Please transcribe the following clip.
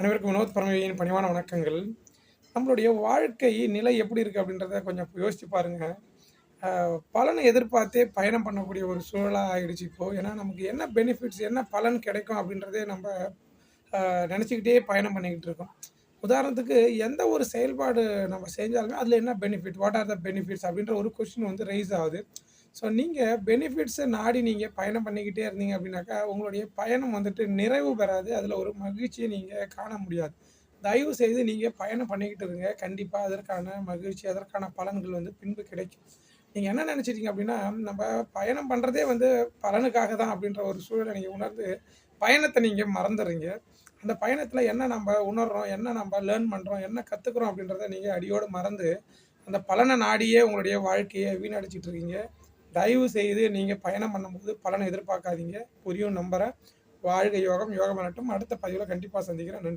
அனைவருக்கும் வினோத் பரமேயின் பணிவான வணக்கங்கள். நம்மளுடைய வாழ்க்கை நிலை எப்படி இருக்கு அப்படின்றத கொஞ்சம் யோசிச்சு பாருங்க. பலனை எதிர்பார்த்தே பயணம் பண்ணக்கூடிய ஒரு சூழலா ஆயிடுச்சு இப்போ. ஏன்னா, நமக்கு என்ன பெனிஃபிட்ஸ், என்ன பலன் கிடைக்கும் அப்படின்றதே நம்ப நெனச்சுக்கிட்டே பயணம் பண்ணிக்கிட்டு இருக்கோம். உதாரணத்துக்கு எந்த ஒரு செயல்பாடு நம்ம செஞ்சாலுமே அதில என்ன benefit? What are the benefits? அப்படின்ற ஒரு கொஸ்டின் வந்து ரைஸ் ஆகுது. ஸோ நீங்க பெனிஃபிட்ஸ நாடி நீங்க பயணம் பண்ணிக்கிட்டே இருந்தீங்க அப்படின்னாக்கா, உங்களுடைய பயணம் வந்துட்டு நிறைவு பெறாது. அதில ஒரு மகிழ்ச்சிய நீங்க காண முடியாது. தயவு செய்து நீங்க பயணம் பண்ணிக்கிட்டு இருங்க. கண்டிப்பா அதற்கான மகிழ்ச்சி, அதற்கான பலன்கள் வந்து பின்பு கிடைக்கும். நீங்க என்ன நெனச்சுட்டீங்க அப்படின்னா, நம்ப பயணம் பண்றதே வந்து பலனுக்காக தான் அப்படின்ற ஒரு சூழல நீங்க உணர்ந்து, பயணத்த நீங்க மறந்துர்றீங்க. அந்த பயணத்தில என்ன நம்ப உணர்றோம், என்ன நம்ப லேர்ன் பண்றோம், என்ன கத்துக்கிறோம் அப்படின்றத நீங்க அடியோடு மறந்து, அந்த பலன நாடியே உங்களுடைய வாழ்க்கைய வீணடிச்சுட்டு இருக்கீங்க. தயவு செய்து நீங்க பயணம் பண்ணும்போது பலன எதிர்பார்க்காதீங்க. புரியும் நம்புறேன். வாழ்க யோகம், யோகம் வரட்டும். அடுத்த பதிவில கண்டிப்பா சந்திக்கிறேன். நன்றி.